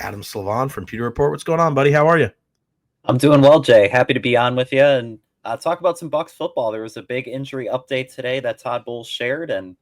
Adam Slivon from Pewter Report. What's going on, buddy? How are you? I'm doing well, Jay. Happy to be on with you and talk about some Bucs football. There was a big injury update today that Todd Bowles shared, and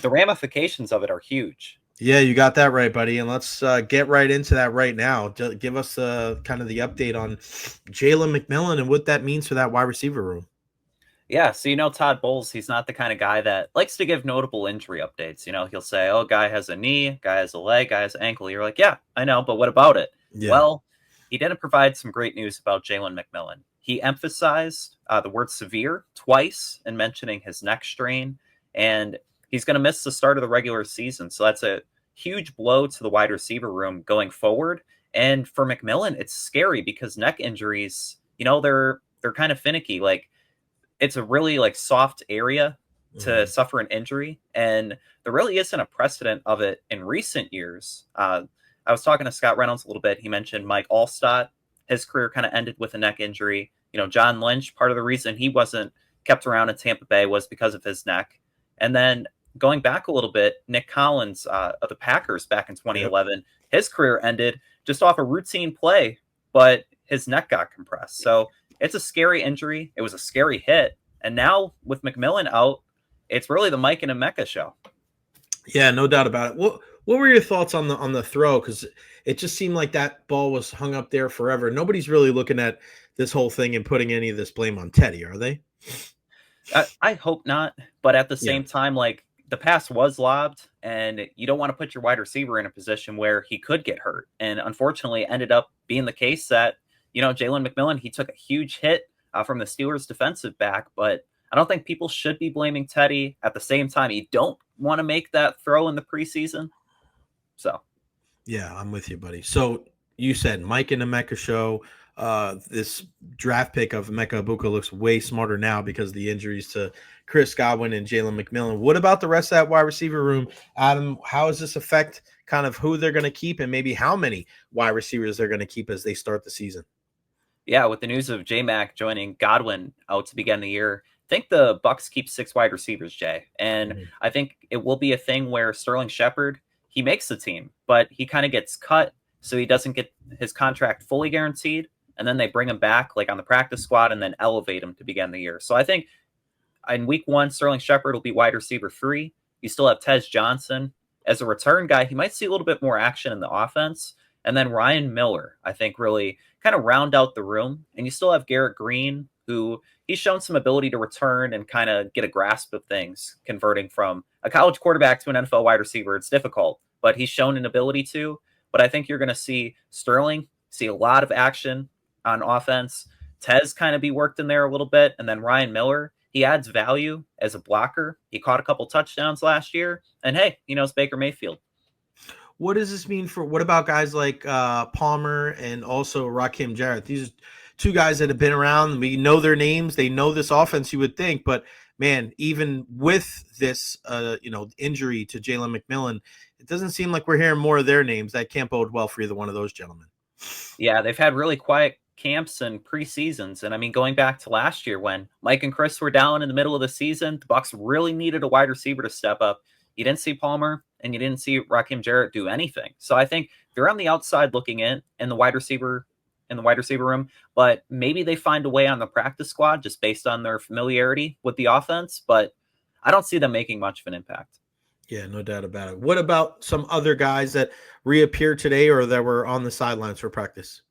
the ramifications of it are huge. Yeah, you got that right, buddy. And let's get right into that right now. Give us kind of the update on Jalen McMillan and what that means for that wide receiver room. Yeah, so Todd Bowles, he's not the kind of guy that likes to give notable injury updates. He'll say, "Oh, guy has a knee, guy has a leg, guy has an ankle." You're like, "Yeah, I know, but what about it?" Yeah. Well, he didn't provide some great news about Jalen McMillan. He emphasized the word severe twice in mentioning his neck strain, and he's going to miss the start of the regular season. So that's a huge blow to the wide receiver room going forward. And for McMillan, it's scary because neck injuries, they're kind of finicky. Like, it's a really soft area to suffer an injury, and there really isn't a precedent of it in recent years. I was talking to Scott Reynolds a little bit. He mentioned Mike Allstott. His career kind of ended with a neck injury. John Lynch, part of the reason he wasn't kept around in Tampa Bay was because of his neck. And then going back a little bit, Nick Collins of the Packers back in 2011, his career ended just off a routine play, but his neck got compressed. So it's a scary injury. It was a scary hit. And now with McMillan out, it's really the Mike and Emeka show. Yeah, no doubt about it. What were your thoughts on the throw? Because it just seemed like that ball was hung up there forever. Nobody's really looking at this whole thing and putting any of this blame on Teddy, are they? I hope not. But at the same time, the pass was lobbed, and you don't want to put your wide receiver in a position where he could get hurt. And unfortunately, it ended up being the case that, Jalen McMillan, he took a huge hit from the Steelers defensive back, but I don't think people should be blaming Teddy. At the same time, you don't want to make that throw in the preseason. So, yeah, I'm with you, buddy. So you said Mike and Emeka show. This draft pick of Emeka Egbuka looks way smarter now because of the injuries to Chris Godwin and Jalen McMillan. What about the rest of that wide receiver room, Adam? How does this affect kind of who they're going to keep and maybe how many wide receivers they're going to keep as they start the season? Yeah, with the news of J-Mac joining Godwin out to begin the year, I think the Bucs keep 6 wide receivers, Jay. And I think it will be a thing where Sterling Shepard, he makes the team, but he kind of gets cut, so he doesn't get his contract fully guaranteed. And then they bring him back on the practice squad and then elevate him to begin the year. So I think in week 1, Sterling Shepard will be wide receiver 3. You still have Tez Johnson. As a return guy, he might see a little bit more action in the offense. And then Ryan Miller, I think, really kind of round out the room. And you still have Garrett Green, who he's shown some ability to return and kind of get a grasp of things, converting from a college quarterback to an NFL wide receiver. It's difficult, but he's shown an ability to. But I think you're going to see Sterling see a lot of action on offense. Tez kind of be worked in there a little bit. And then Ryan Miller, he adds value as a blocker. He caught a couple touchdowns last year. And hey, it's Baker Mayfield. What does this mean what about guys like Palmer and also Rakim Jarrett? These are two guys that have been around. We know their names. They know this offense, you would think. But, man, even with this, injury to Jalen McMillan, it doesn't seem like we're hearing more of their names. That can't bode well for either one of those gentlemen. Yeah, they've had really quiet camps and preseasons. And, I mean, going back to last year when Mike and Chris were down in the middle of the season, the Bucs really needed a wide receiver to step up. You didn't see Palmer and you didn't see Rakim Jarrett do anything. So I think they're on the outside looking in the wide receiver room, but maybe they find a way on the practice squad just based on their familiarity with the offense. But I don't see them making much of an impact. Yeah, no doubt about it. What about some other guys that reappeared today or that were on the sidelines for practice?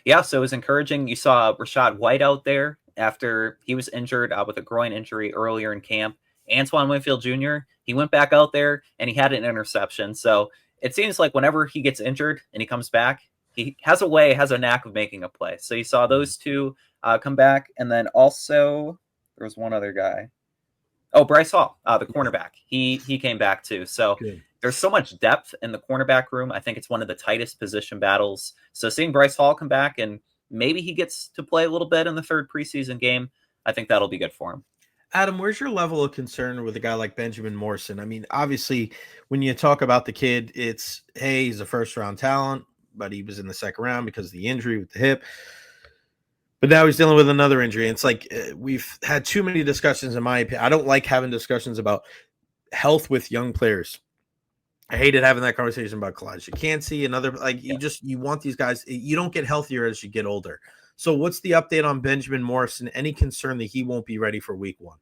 Yeah, so it was encouraging. You saw Rachaad White out there after he was injured with a groin injury earlier in camp. Antoine Winfield Jr., he went back out there and he had an interception. So it seems like whenever he gets injured and he comes back, he has a knack of making a play. So you saw those two come back. And then also there was one other guy. Oh, Bryce Hall, the cornerback. He came back too. So there's so much depth in the cornerback room. I think it's one of the tightest position battles. So seeing Bryce Hall come back and maybe he gets to play a little bit in the 3rd preseason game, I think that'll be good for him. Adam, where's your level of concern with a guy like Benjamin Morrison? I mean, obviously, when you talk about the kid, it's, hey, he's a first-round talent, but he was in the 2nd round because of the injury with the hip. But now he's dealing with another injury. It's like we've had too many discussions, in my opinion. I don't like having discussions about health with young players. I hated having that conversation about Kalijah Cansey and other like Yeah. you want these guys. You don't get healthier as you get older. So what's the update on Benjamin Morrison? Any concern that he won't be ready for week 1?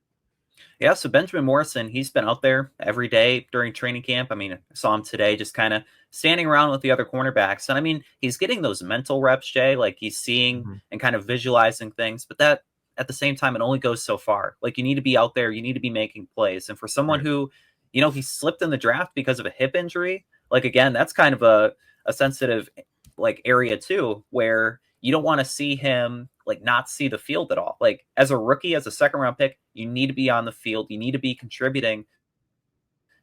Yeah, so Benjamin Morrison, he's been out there every day during training camp. I mean, I saw him today just kind of standing around with the other cornerbacks. And I mean, he's getting those mental reps, Jay, like he's seeing and kind of visualizing things, but that at the same time, it only goes so far. Like you need to be out there, you need to be making plays. And for someone who, he slipped in the draft because of a hip injury, like again, that's kind of a sensitive like area too, where you don't want to see him like not see the field at all. Like as a rookie, as a second round pick, you need to be on the field. You need to be contributing.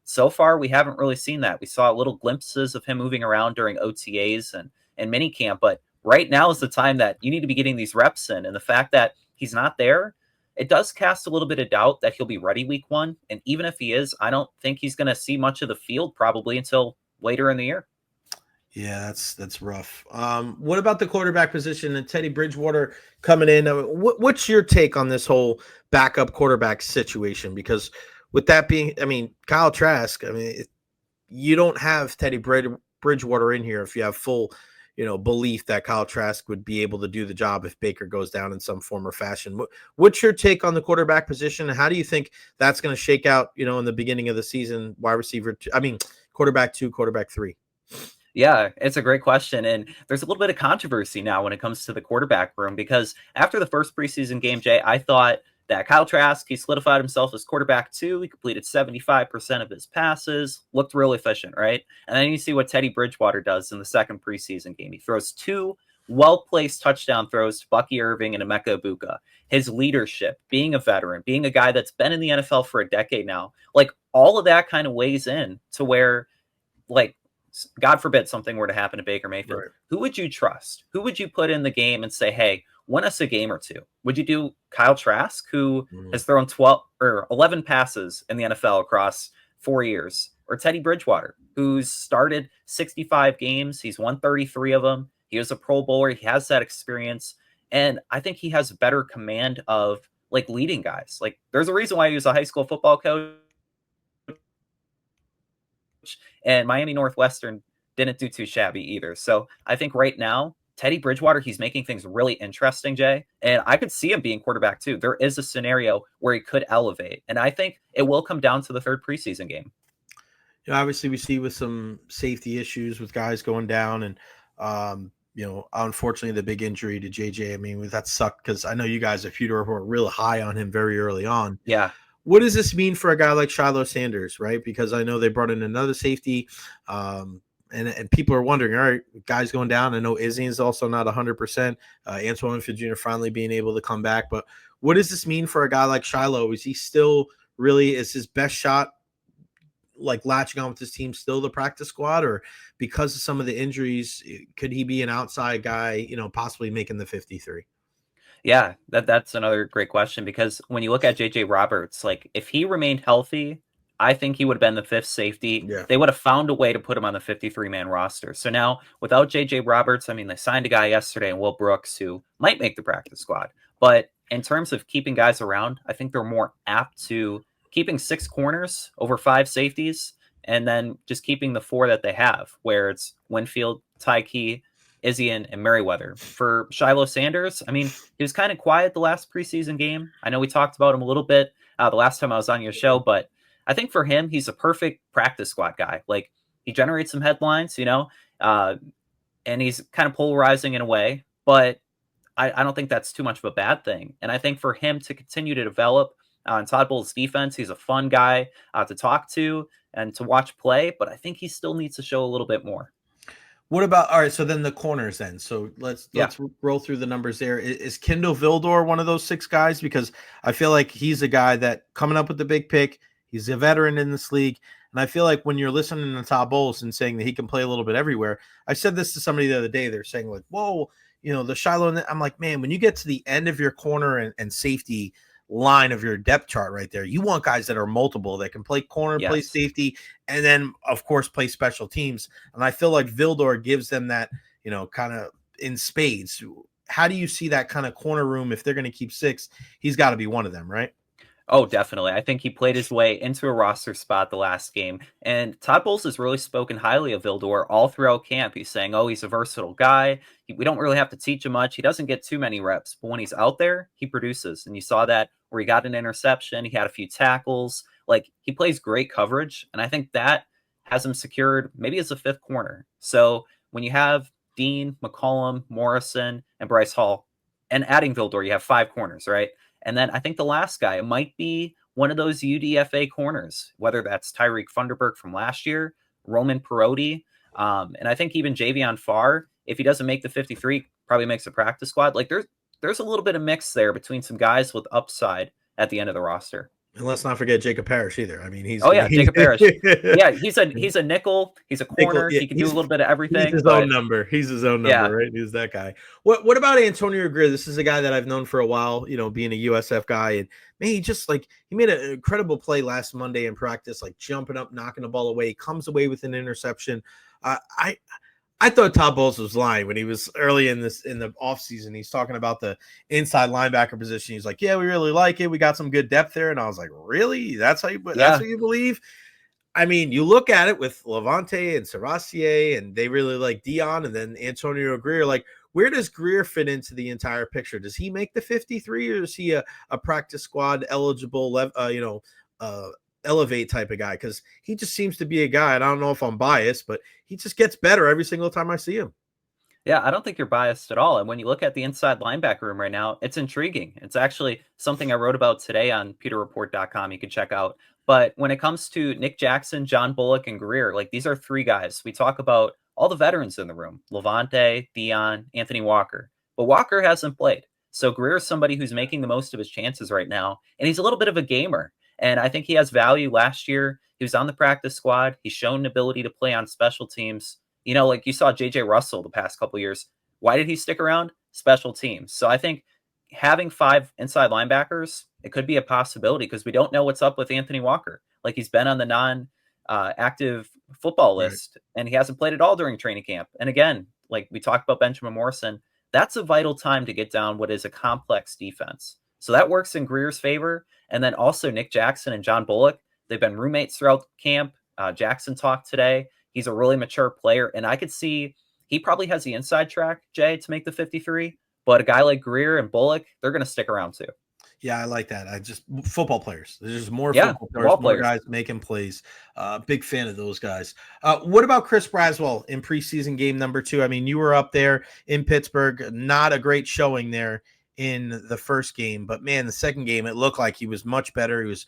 So far, we haven't really seen that. We saw little glimpses of him moving around during OTAs and mini camp, but right now is the time that you need to be getting these reps in. And the fact that he's not there, it does cast a little bit of doubt that he'll be ready week 1. And even if he is, I don't think he's going to see much of the field probably until later in the year. Yeah, that's rough. What about the quarterback position and Teddy Bridgewater coming in? I mean, what's your take on this whole backup quarterback situation? Because with that being, I mean, Kyle Trask, I mean, you don't have Teddy Bridgewater in here if you have full, belief that Kyle Trask would be able to do the job if Baker goes down in some form or fashion. What's your take on the quarterback position, and how do you think that's going to shake out, in the beginning of the season, quarterback 2, quarterback 3? Yeah, it's a great question. And there's a little bit of controversy now when it comes to the quarterback room, because after the first preseason game, Jay, I thought that Kyle Trask, he solidified himself as quarterback 2. He completed 75% of his passes, looked real efficient, right? And then you see what Teddy Bridgewater does in the second preseason game. He throws 2 well-placed touchdown throws to Bucky Irving and Emeka Egbuka. His leadership, being a veteran, being a guy that's been in the NFL for a decade now, like all of that kind of weighs in to where, like, God forbid something were to happen to Baker Mayfield. Right. Who would you trust? Who would you put in the game and say, hey, win us a game or 2? Would you do Kyle Trask, who has thrown 12 or 11 passes in the NFL across 4 years, or Teddy Bridgewater, who's started 65 games? He's won 33 of them. He was a Pro Bowler. He has that experience. And I think he has better command of like leading guys. Like there's a reason why he was a high school football coach. And Miami Northwestern didn't do too shabby either. So I think right now, Teddy Bridgewater, he's making things really interesting, Jay. And I could see him being quarterback 2. There is a scenario where he could elevate. And I think it will come down to the third preseason game. Obviously we see with some safety issues with guys going down and, unfortunately the big injury to JJ. I mean, that sucked because I know you guys at Pewter Report were real high on him very early on. Yeah. What does this mean for a guy like Shilo Sanders, right? Because I know they brought in another safety, and people are wondering, all right, guys going down. I know Izzy is also not 100%. Antoine Winfield Jr. finally being able to come back. But what does this mean for a guy like Shilo? Is he still really, is his best shot like latching on with his team still the practice squad? Or because of some of the injuries, could he be an outside guy, possibly making the 53? Yeah, that's another great question, because when you look at JJ Roberts, like if he remained healthy, I think he would have been the 5th safety. Yeah. They would have found a way to put him on the 53-man roster. So now without JJ Roberts, I mean, they signed a guy yesterday in Will Brooks who might make the practice squad. But in terms of keeping guys around, I think they're more apt to keeping 6 corners over 5 safeties, and then just keeping the 4 that they have, where it's Winfield, Tyke, Izzy, and Merriweather. For Shilo Sanders, I mean, he was kind of quiet the last preseason game. I know we talked about him a little bit the last time I was on your show, but I think for him, he's a perfect practice squad guy. Like, he generates some headlines, and he's kind of polarizing in a way, but I don't think that's too much of a bad thing. And I think for him to continue to develop in Todd Bowles' defense, he's a fun guy to talk to and to watch play, but I think he still needs to show a little bit more. What about, all right, so then the corners then. So let's roll through the numbers there. Is Kindle Vildor one of those 6 guys? Because I feel like he's a guy that coming up with the big pick, he's a veteran in this league. And I feel like when you're listening to Todd Bowles and saying that he can play a little bit everywhere, I said this to somebody the other day. They're saying like, whoa, the Shilo. I'm like, man, when you get to the end of your corner and safety line of your depth chart right there, you want guys that are multiple, that can play corner, play safety, and then of course play special teams. And I feel like Vildor gives them that, kind of in spades. How do you see that kind of corner room? If they're going to keep 6, he's got to be one of them, right? Oh, definitely. I think he played his way into a roster spot the last game. And Todd Bowles has really spoken highly of Vildor all throughout camp. He's saying, oh, he's a versatile guy. We don't really have to teach him much. He doesn't get too many reps, but when he's out there, he produces. And you saw that where he got an interception, he had a few tackles. Like, he plays great coverage. And I think that has him secured maybe as a fifth corner. So when you have Dean, McCollum, Morrison, and Bryce Hall, and adding Vildor, you have five corners, right? And then I think the last guy might be one of those UDFA corners, whether that's Tyreek Funderburk from last year, Roman Perotti, and I think even Javion Farr, if he doesn't make the 53, probably makes a practice squad. Like there's a little bit of mix there between some guys with upside at the end of the roster. And let's not forget Jacob Parrish either. I mean, Jacob Parrish. Yeah, he's a nickel. He's a corner. Yeah, he can do a little bit of everything. He's his own number. He's his own number, right? He's that guy. What about Antonio Greer? This is a guy that I've known for a while. You know, being a USF guy, and man, he made an incredible play last Monday in practice, like jumping up, knocking the ball away. Comes away with an interception. I thought Todd Bowles was lying when he was early in the offseason. He's talking about the inside linebacker position. He's like, yeah, we really like it. We got some good depth there. And I was like, really? That's what you believe? I mean, you look at it with Levante and Serrassier, and they really like Dion, and then Antonio Greer. Like, where does Greer fit into the entire picture? Does he make the 53, or is he a practice squad eligible, elevate type of guy? Because he just seems to be a guy, and I don't know if I'm biased, but he just gets better every single time I see him. Yeah, I don't think you're biased at all. And when you look at the inside linebacker room right now, it's intriguing. It's actually something I wrote about today on pewterreport.com. You can check out. But when it comes to Nick Jackson, John Bullock, and Greer, like, these are three guys. We talk about all the veterans in the room: Levante, Dion, Anthony Walker. But Walker hasn't played. So Greer is somebody who's making the most of his chances right now. And he's a little bit of a gamer. And I think he has value. Last year, he was on the practice squad. He's shown an ability to play on special teams. You know, like you saw J.J. Russell the past couple of years. Why did he stick around? Special teams. So I think having five inside linebackers, it could be a possibility, because we don't know what's up with Anthony Walker. Like, he's been on the non-active football list, and he hasn't played at all during training camp. And again, like we talked about Benjamin Morrison, that's a vital time to get down what is a complex defense. So that works in Greer's favor. And then also Nick Jackson and John Bullock, they've been roommates throughout camp. Jackson talked today. He's a really mature player, and I could see he probably has the inside track, Jay, to make the 53. But a guy like Greer and Bullock, they're going to stick around too. Yeah, I like that. Football players. There's more football players, more guys making plays. Big fan of those guys. What about Chris Braswell in preseason game number 2? I mean, you were up there in Pittsburgh. Not a great showing there in the first game, but man, the second game, it looked like he was much better. He was,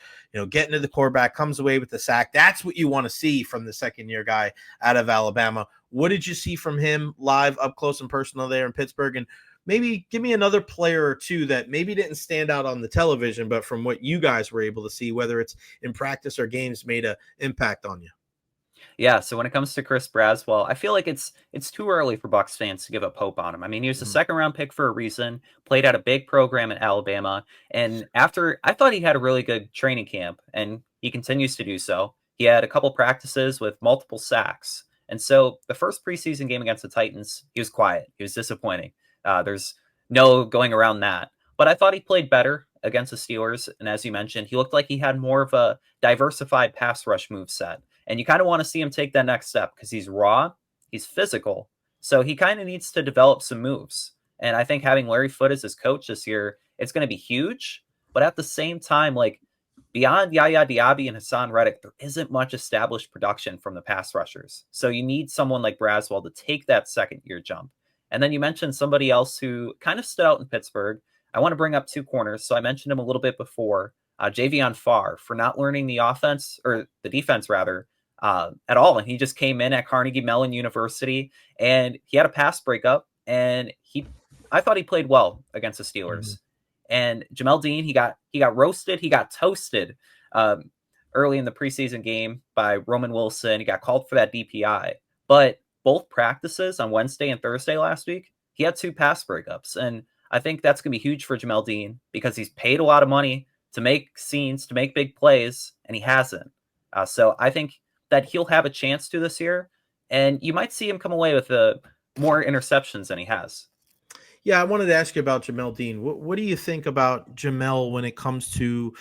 getting to the quarterback, comes away with the sack. That's what you want to see from the second-year guy out of Alabama. What did you see from him live, up close and personal there in Pittsburgh? And maybe give me another player or two that maybe didn't stand out on the television, but from what you guys were able to see, whether it's in practice or games, made an impact on you. Yeah, so when it comes to Chris Braswell, I feel like it's too early for Bucs fans to give up hope on him. I mean, he was a second-round pick for a reason, played at a big program in Alabama, and I thought he had a really good training camp, and he continues to do so. He had a couple practices with multiple sacks, and so the first preseason game against the Titans, he was quiet. He was disappointing. There's no going around that. But I thought he played better against the Steelers, and as you mentioned, he looked like he had more of a diversified pass rush move set. And you kind of want to see him take that next step, because he's raw, he's physical, so he kind of needs to develop some moves. And I think having Larry Foote as his coach this year, it's going to be huge. But at the same time, like, beyond Yaya Diaby and Hassan Reddick, there isn't much established production from the pass rushers. So you need someone like Braswell to take that second-year jump. And then you mentioned somebody else who kind of stood out in Pittsburgh. I want to bring up two corners, so I mentioned him a little bit before. Javion Farr, for not learning the offense, or the defense rather, at all. And he just came in at Carnegie Mellon University, and he had a pass breakup, and I thought he played well against the Steelers. And Jamel Dean, he got roasted, he got toasted early in the preseason game by Roman Wilson. He got called for that DPI. But both practices on Wednesday and Thursday last week, he had 2 pass breakups. And I think that's going to be huge for Jamel Dean, because he's paid a lot of money to make scenes, to make big plays, and he hasn't. So I think that he'll have a chance to this year, and you might see him come away with more interceptions than he has. Yeah, I wanted to ask you about Jamel Dean. What do you think about Jamel when it comes to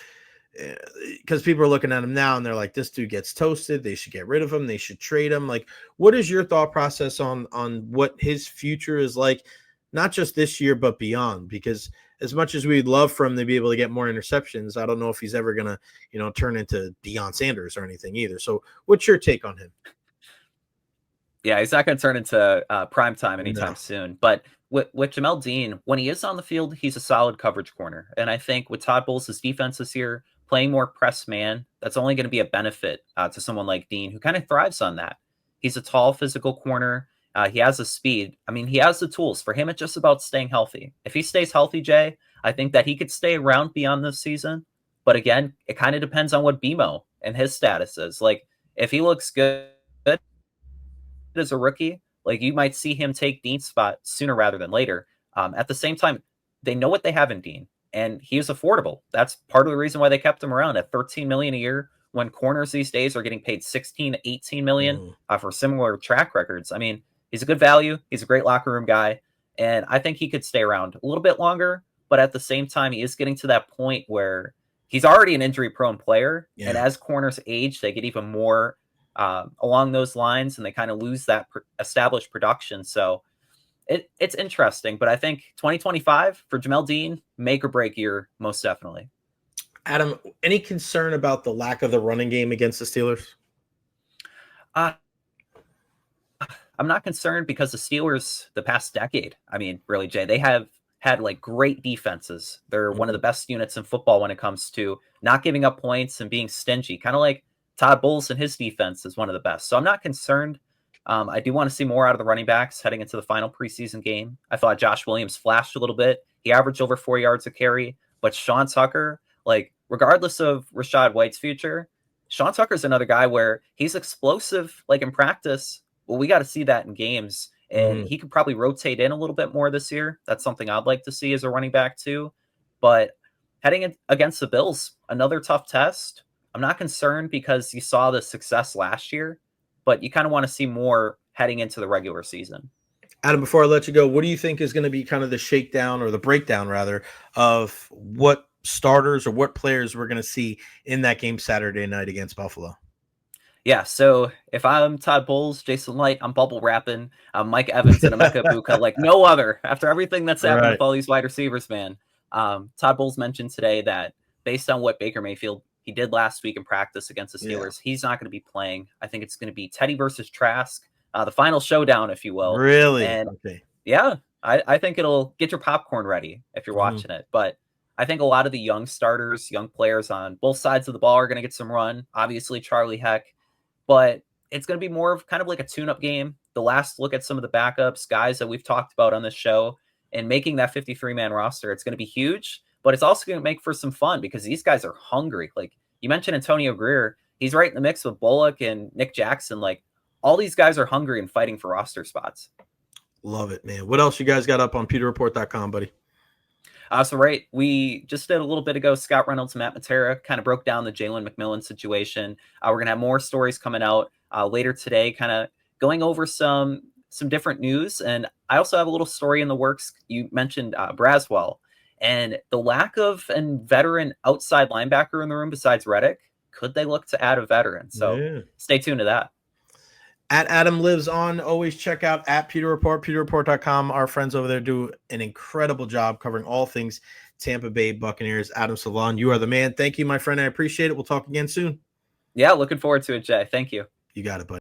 because people are looking at him now and they're like, this dude gets toasted. They should get rid of him. They should trade him. Like, what is your thought process on what his future is like, not just this year, but beyond? Because as much as we'd love for him to be able to get more interceptions, I don't know if he's ever going to, turn into Deion Sanders or anything either. So what's your take on him? Yeah, he's not going to turn into prime time anytime soon. But with Jamel Dean, when he is on the field, he's a solid coverage corner. And I think with Todd Bowles' defense this year, playing more press man, that's only going to be a benefit to someone like Dean, who kind of thrives on that. He's a tall, physical corner. He has the speed. I mean, he has the tools. For him, it's just about staying healthy. If he stays healthy, Jay, I think that he could stay around beyond this season. But again, it kind of depends on what BMO and his status is. Like, if he looks good as a rookie, like, you might see him take Dean's spot sooner rather than later. At the same time, they know what they have in Dean, and he is affordable. That's part of the reason why they kept him around at $13 million a year, when corners these days are getting paid $16 to $18 million for similar track records. I mean, he's a good value. He's a great locker room guy, and I think he could stay around a little bit longer. But at the same time, he is getting to that point where he's already an injury-prone player, and as corners age, they get even more along those lines, and they kind of lose that established production. So it's interesting, but I think 2025 for Jamel Dean, make or break year, most definitely. Adam, any concern about the lack of the running game against the Steelers? I'm not concerned, because the Steelers, the past decade, I mean, really, Jay, they have had like great defenses. They're one of the best units in football when it comes to not giving up points and being stingy, kind of like Todd Bowles and his defense is one of the best. So I'm not concerned. I do want to see more out of the running backs heading into the final preseason game. I thought Josh Williams flashed a little bit. He averaged over 4 yards a carry. But Sean Tucker, like, regardless of Rachaad White's future, Sean Tucker's another guy where he's explosive, like, in practice. Well, we got to see that in games. And he could probably rotate in a little bit more this year. That's something I'd like to see as a running back too. But heading in against the Bills, another tough test. I'm not concerned, because you saw the success last year, but you kind of want to see more heading into the regular season. Adam, before I let you go, what do you think is going to be kind of the shakedown, or the breakdown rather, of what starters or what players we're going to see in that game Saturday night against Buffalo? Yeah, so if I'm Todd Bowles, Jason Light, I'm bubble wrapping Mike Evans and Emeka Egbuka like no other. After everything that's happened with all these wide receivers, man. Todd Bowles mentioned today that based on what Baker Mayfield he did last week in practice against the Steelers, he's not going to be playing. I think it's going to be Teddy versus Trask, the final showdown, if you will. Really? And yeah, I think it'll get your popcorn ready if you're watching it. But I think a lot of the young starters, young players on both sides of the ball are going to get some run. Obviously, Charlie Heck. But it's going to be more of kind of like a tune-up game. The last look at some of the backups, guys that we've talked about on this show, and making that 53-man roster. It's going to be huge, but it's also going to make for some fun, because these guys are hungry. Like you mentioned, Antonio Greer, he's right in the mix with Bullock and Nick Jackson. Like, all these guys are hungry and fighting for roster spots. Love it, man. What else you guys got up on pewterreport.com, buddy? So we just did a little bit ago, Scott Reynolds and Matt Matera kind of broke down the Jalen McMillan situation. We're going to have more stories coming out later today, kind of going over some different news. And I also have a little story in the works. You mentioned Braswell, and the lack of a veteran outside linebacker in the room besides Reddick. Could they look to add a veteran? So stay tuned to that. At Adam Lives On, always check out at Pewter Report, pewterreport.com. Our friends over there do an incredible job covering all things Tampa Bay Buccaneers. Adam Slivon, you are the man. Thank you, my friend. I appreciate it. We'll talk again soon. Yeah, looking forward to it, Jay. Thank you. You got it, buddy.